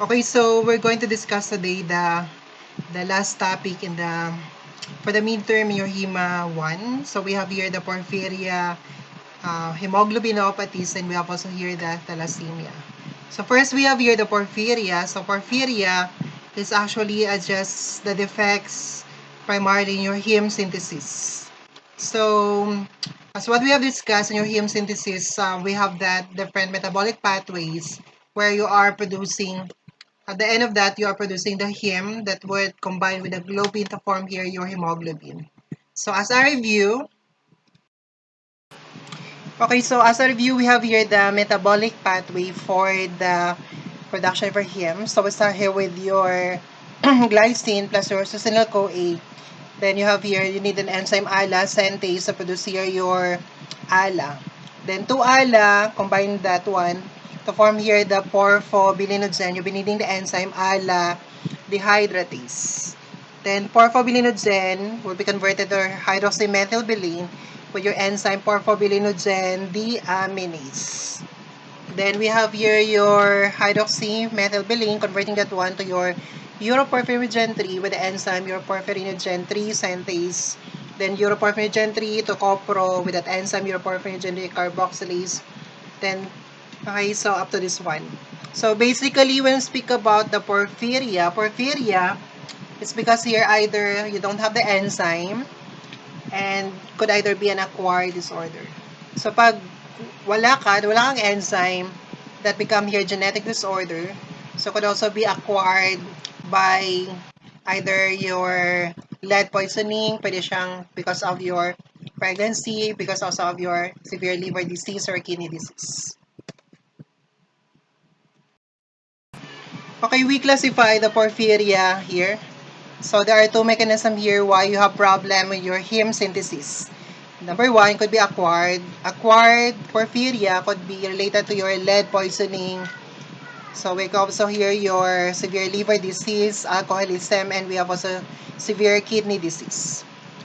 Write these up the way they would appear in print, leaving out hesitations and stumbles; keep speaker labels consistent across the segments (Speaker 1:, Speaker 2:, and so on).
Speaker 1: Okay, so we're going to discuss today the last topic in the for the midterm in your HEMA 1. So we have here the porphyria, hemoglobinopathies, and we have also here the thalassemia. So first we have here the porphyria. So porphyria is actually just the defects primarily in your heme synthesis. So as what we have discussed in your heme synthesis, we have that different metabolic pathways where you are producing at the end of that, you are producing the heme that would combine with the globin to form here your hemoglobin. So as a review, we have here the metabolic pathway for the production of heme. So we start here with your glycine plus your succinyl-CoA. Then you have here, you need an enzyme ALA synthase to produce here your ALA. Then two ALA, combine that one to form here the porphobilinogen. You'll be needing the enzyme ALA dehydratase. Then porphobilinogen will be converted to hydroxymethylbilin with your enzyme porphobilinogen deaminase. Then we have here your hydroxymethylbilin, converting that one to your uroporphyrinogen 3 with the enzyme uroporphyrinogen 3 synthase. Then uroporphyrinogen 3 to copro with that enzyme uroporphyrinogen 3 carboxylase. Then, okay, so up to this one. So basically, when we speak about the porphyria, it's because here either you don't have the enzyme and could either be an acquired disorder. So pag wala kang enzyme that become here genetic disorder, so could also be acquired by either your lead poisoning, pwede siyang because of your pregnancy, because also of your severe liver disease or kidney disease. Okay, we classify the porphyria here. So there are two mechanisms here why you have problem with your heme synthesis. Number one could be acquired. Acquired porphyria could be related to your lead poisoning. So we also hear your severe liver disease, alcoholism, and we have also severe kidney disease.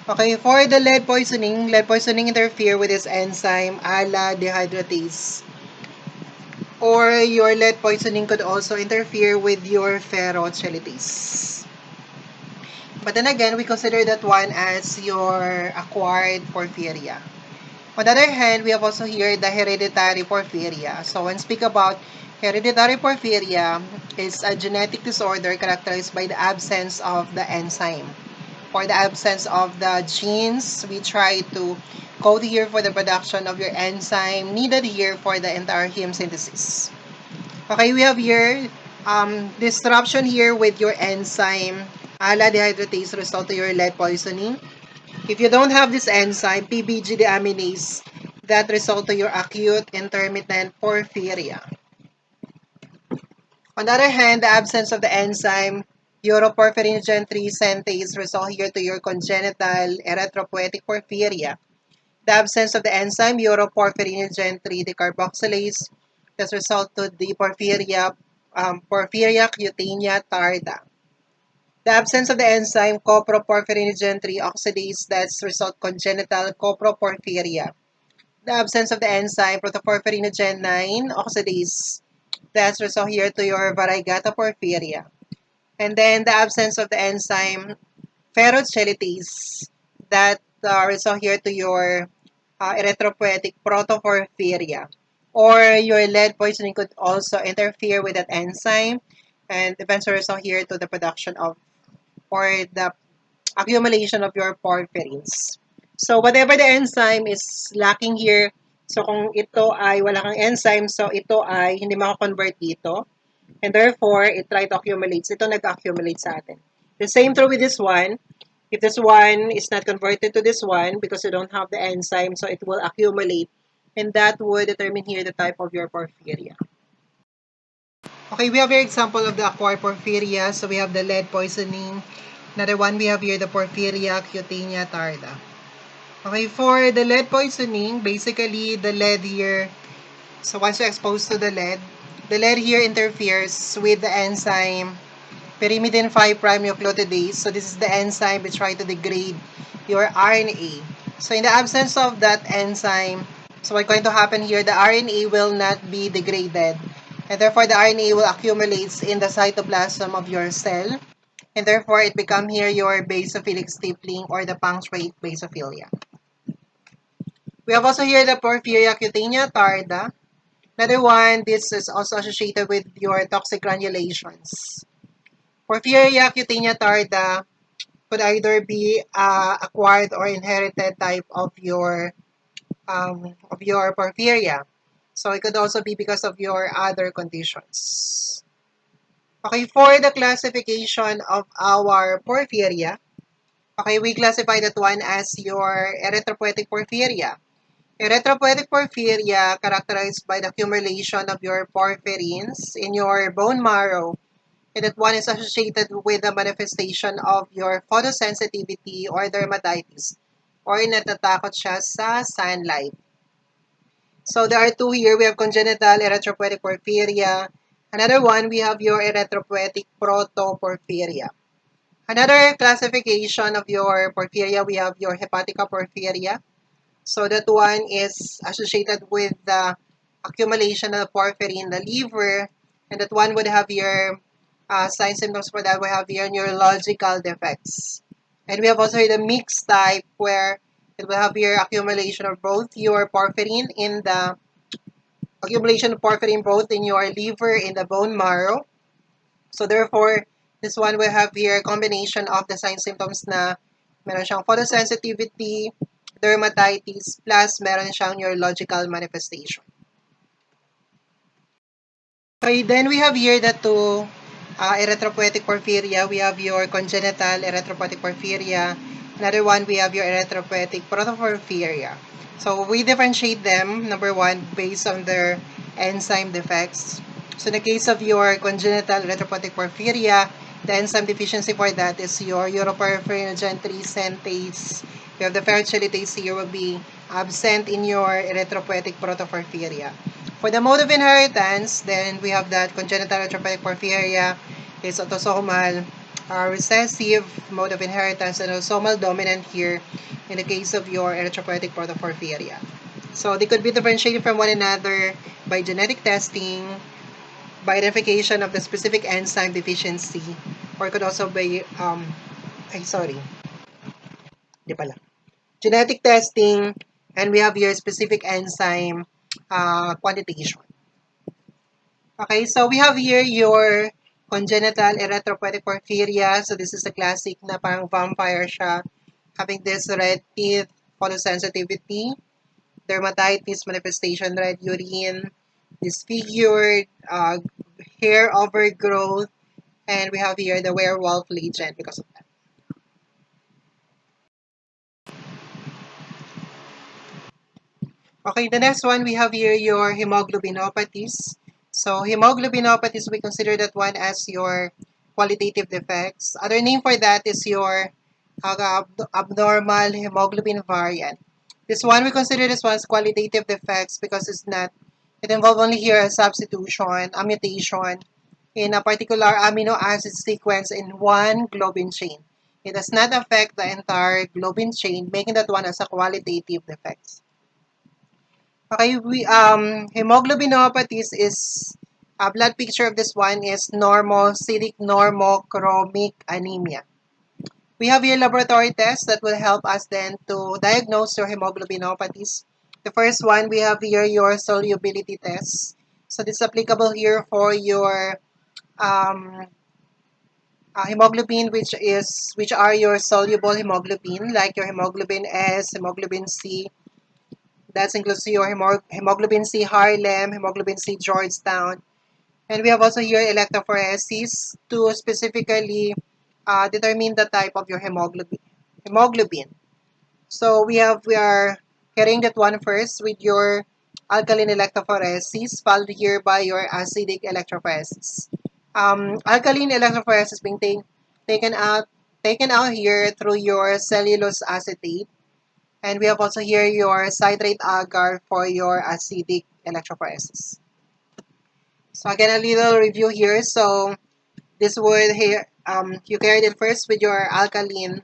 Speaker 1: Okay, for the lead poisoning interfere with this enzyme ALA dehydratase. Or your lead poisoning could also interfere with your ferrochelatase. But then again, we consider that one as your acquired porphyria. On the other hand, we have also here the hereditary porphyria. So when speak about hereditary porphyria, it's a genetic disorder characterized by the absence of the enzyme or the absence of the genes. We try to code here for the production of your enzyme needed here for the entire heme synthesis. Okay, we have here disruption here with your enzyme ALA dehydratase result to your lead poisoning. If you don't have this enzyme, PBG deaminase, that result to your acute intermittent porphyria. On the other hand, the absence of the enzyme uroporphyrinogen 3 synthase result here to your congenital erythropoietic porphyria. The absence of the enzyme uroporphyrinogen 3 decarboxylase has result to the porphyria cutanea tarda. The absence of the enzyme coproporphyrinogen 3 oxidase that's result congenital coproporphyria. The absence of the enzyme protoporphyrinogen 9 oxidase that's result here to your variegata porphyria. And then the absence of the enzyme ferrochelatase that result here to your erythropoietic protoporphyria. Or your lead poisoning could also interfere with that enzyme and eventually result here to the production of or the accumulation of your porphyrins. So whatever the enzyme is lacking here, so kung ito ay wala kang enzyme, so ito ay hindi makakonvert dito. And therefore, it try to accumulate. So ito nag-accumulate sa atin. The same true with this one. If this one is not converted to this one because you don't have the enzyme, so it will accumulate. And that would determine here the type of your porphyria. Okay, we have here example of the acquired porphyria. So we have the lead poisoning. Another one, we have here the porphyria cutanea tarda. Okay, for the lead poisoning, basically the lead here, so once you're exposed to the lead here interferes with the enzyme pyrimidine 5' nucleotidase. So this is the enzyme which try to degrade your RNA. So in the absence of that enzyme, so what's going to happen here, the RNA will not be degraded. and therefore the RNA will accumulate in the cytoplasm of your cell, and therefore it become here your basophilic stippling or the punctuate basophilia. We have also here the Porphyria cutanea tarda. Another one, this is also associated with your toxic granulations. Porphyria cutanea tarda could either be acquired or inherited type of your porphyria. So it could also be because of your other conditions. Okay, for the classification of our porphyria, okay, we classify that one as your erythropoietic porphyria. Erythropoietic porphyria characterized by the accumulation of your porphyrins in your bone marrow, and that one is associated with the manifestation of your photosensitivity or dermatitis, or natatakot siya sa sunlight. So there are two here. We have congenital erythropoietic porphyria. Another one, we have your erythropoietic protoporphyria. Another classification of your porphyria, we have your hepatica porphyria. So that one is associated with the accumulation of porphyrin in the liver, and that one would have your signs symptoms for that. We have your neurological defects. And we have also the mixed type where it will have your accumulation of both your porphyrin in the accumulation of porphyrin both in your liver and the bone marrow. So therefore, this one will have here combination of the signs symptoms na meron siyang photosensitivity, dermatitis, plus meron siyang neurological manifestation. Okay, then we have here the two erythropoietic porphyria. We have your congenital erythropoietic porphyria. Another one, we have your erythropoietic protoporphyria. So we differentiate them, number one, based on their enzyme defects. So in the case of your congenital erythropoietic porphyria, the enzyme deficiency for that is your uroporphyrinogen 3 synthase. You have the ferrochelatase here will be absent in your erythropoietic protoporphyria. For the mode of inheritance, then we have that congenital erythropoietic porphyria is autosomal recessive mode of inheritance and autosomal dominant here in the case of your erythropoietic protoporphyria. So they could be differentiated from one another by genetic testing, by identification of the specific enzyme deficiency, or it could also be, di pala. Genetic testing, and we have your specific enzyme quantitation. Okay, so we have here your congenital erythropoietic porphyria. So this is a classic na parang vampire siya, having this red teeth, photosensitivity, dermatitis manifestation, red urine, disfigured, hair overgrowth, and we have here the werewolf legend because of that. Okay, the next one we have here your hemoglobinopathies. So hemoglobinopathies, we consider that one as your qualitative defects. Other name for that is your abnormal hemoglobin variant. This one, we consider this one as qualitative defects because it involves only here a substitution, a mutation in a particular amino acid sequence in one globin chain. It does not affect the entire globin chain, making that one as a qualitative defects. Okay, hemoglobinopathies is a blood picture of this one is normocytic normochromic anemia. We have here laboratory tests that will help us then to diagnose your hemoglobinopathies. The first one, we have here your solubility tests. So this is applicable here for your hemoglobin, which are your soluble hemoglobin, like your hemoglobin S, hemoglobin C. That includes your hemoglobin C Harlem, hemoglobin C Georgetown. And we have also here electrophoresis to specifically determine the type of your hemoglobin. So we are carrying that one first with your alkaline electrophoresis, followed here by your acidic electrophoresis. Alkaline electrophoresis being taken out here through your cellulose acetate. And we have also here your citrate agar for your acidic electrophoresis. So again, a little review here. So this would here, you carried it first with your alkaline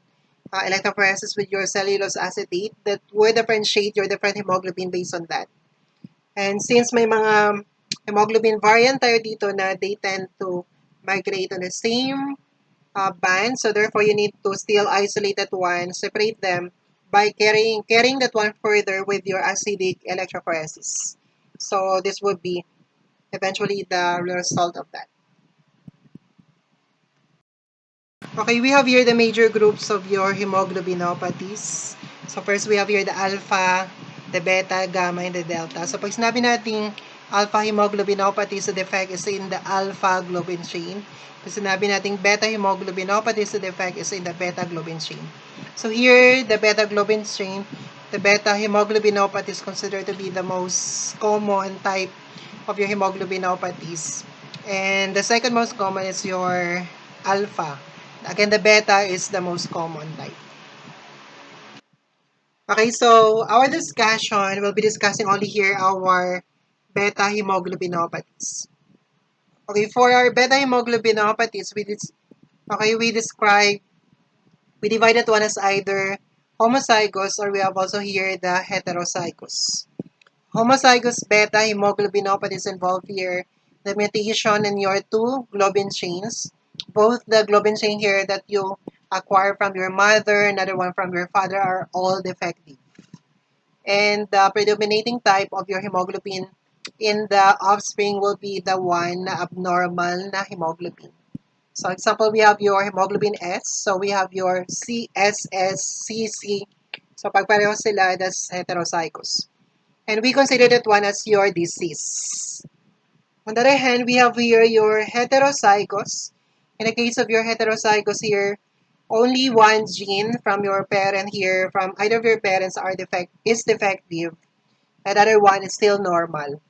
Speaker 1: electrophoresis with your cellulose acetate that would differentiate your different hemoglobin based on that. And since may mga Hemoglobin variant tayo dito na they tend to migrate on the same band. So therefore, you need to still isolate that one, separate them by carrying that one further with your acidic electrophoresis. So this would be eventually the result of that. Okay, we have here the major groups of your hemoglobinopathies. So first, we have here the alpha, the beta, gamma, and the delta. So pag sinabi natin alpha hemoglobinopathy, so the defect is in the alpha globin chain. Pag sinabi natin beta hemoglobinopathy, so the defect is in the beta globin chain. So here, the beta globin chain, the beta hemoglobinopathy is considered to be the most common type of your hemoglobinopathies. And the second most common is your alpha. Again, the beta is the most common type. Okay, so our discussion will be discussing only here our beta hemoglobinopathies. Okay, for our beta hemoglobinopathies, we divide that one as either homozygous or we have also here the heterozygous. Homozygous beta hemoglobinopathies involve here the mutation in your two globin chains. Both the globin chain here that you acquire from your mother, another one from your father are all defective. And the predominating type of your hemoglobin in the offspring will be the one na abnormal na hemoglobin. So example, we have your hemoglobin S. So we have your CSSCC. So pag pareho sila, that's heterozygous. And we consider that one as your disease. On the other hand, we have here your heterozygous. In the case of your heterozygous here, only one gene from your parent here, from either of your parents is defective. And other one is still normal.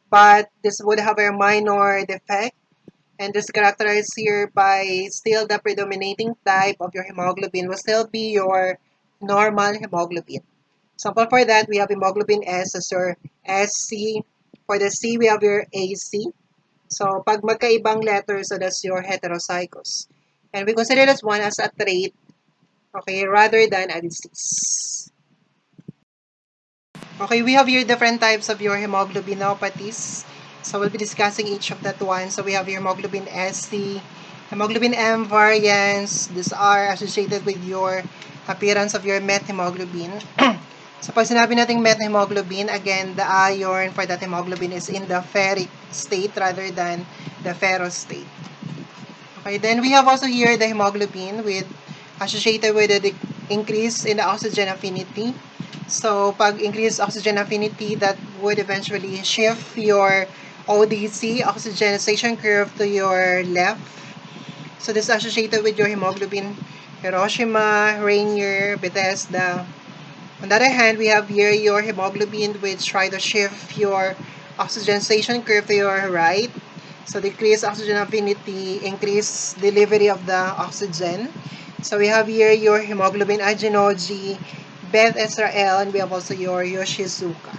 Speaker 1: But this would have a minor defect, and this characterized here by still the predominating type of your hemoglobin will still be your normal hemoglobin. Example for that, we have hemoglobin S as your SC. For the C, we have your AC. So, pag magkaibang letters, so that's your heterozygous. And we consider this one as a trait, okay, rather than a disease. Okay, we have here different types of your hemoglobinopathies. So, we'll be discussing each of that one. So, we have your hemoglobin SC, hemoglobin M variants. These are associated with your appearance of your methemoglobin. So, pag sinabi nating methemoglobin, again, the iron for that hemoglobin is in the ferric state rather than the ferrous state. Okay, then we have also here the hemoglobin associated with the increase in the oxygen affinity. So, pag increase oxygen affinity, that would eventually shift your ODC, oxygenation curve, to your left. So, this is associated with your hemoglobin Hiroshima, Rainier, Bethesda. On the other hand, we have here your hemoglobin which try to shift your oxygenation curve to your right. So decrease oxygen affinity, increase delivery of the oxygen. So we have here your hemoglobin Agenoji, Beth Israel, and we have also your Yoshizuka.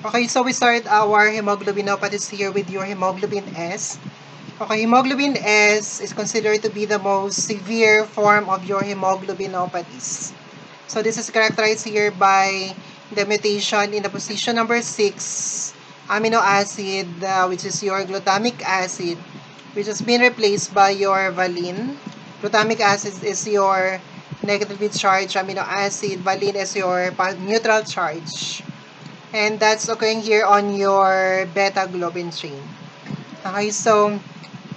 Speaker 1: Okay, so we start our hemoglobinopathies here with your hemoglobin S. Okay, hemoglobin S is considered to be the most severe form of your hemoglobinopathies. So this is characterized here by the mutation in the position number 6 amino acid, which is your glutamic acid, which has been replaced by your valine. Glutamic acid is your negatively charged amino acid. Valine is your neutral charge. And that's occurring here on your beta globin chain. Okay, so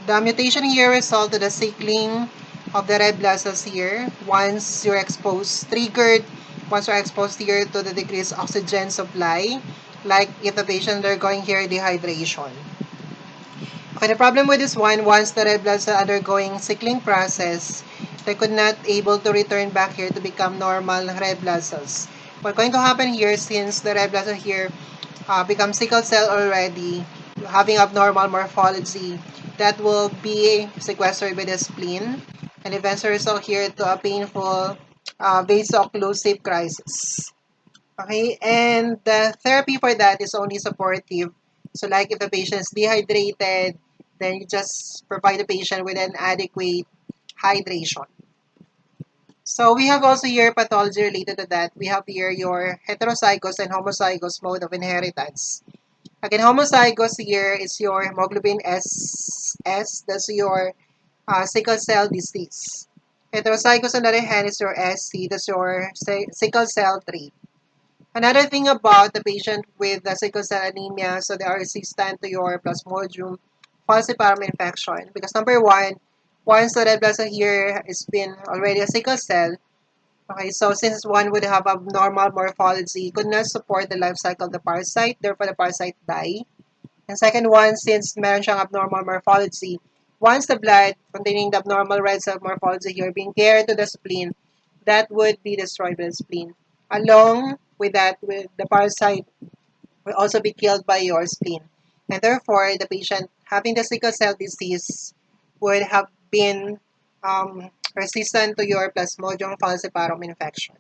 Speaker 1: the mutation here results in the cycling of the red blood cells here once you're exposed here to the decreased oxygen supply, like if the patient undergoing here dehydration. Okay, the problem with this one, once the red blood cell undergoing cycling process, they could not able to return back here to become normal red blood cells. What's going to happen here, since the red blood cell here become sickle cell already, having abnormal morphology, that will be sequestered by the spleen and eventually result here to a painful vaso-occlusive crisis. Okay, and the therapy for that is only supportive. So like if the patient is dehydrated, then you just provide the patient with an adequate hydration. So we have also here pathology related to that. We have here your heterozygous and homozygous mode of inheritance. Again, homozygous here is your hemoglobin S. That's your sickle cell disease. Heterozygous on the other hand is your SC. That's your sickle cell trait. Another thing about the patient with the sickle cell anemia, so they are resistant to your Plasmodium falciparum infection. Because number one, once the red blood cell here has been already a sickle cell, okay, so since one would have abnormal morphology, could not support the life cycle of the parasite, therefore the parasite die. And second one, since meron siyang abnormal morphology, once the blood containing the abnormal red cell morphology here being carried to the spleen, that would be destroyed by the spleen. Along with that, with the parasite will also be killed by your spleen. And therefore, the patient having the sickle cell disease would have been resistant to your Plasmodium falciparum infection.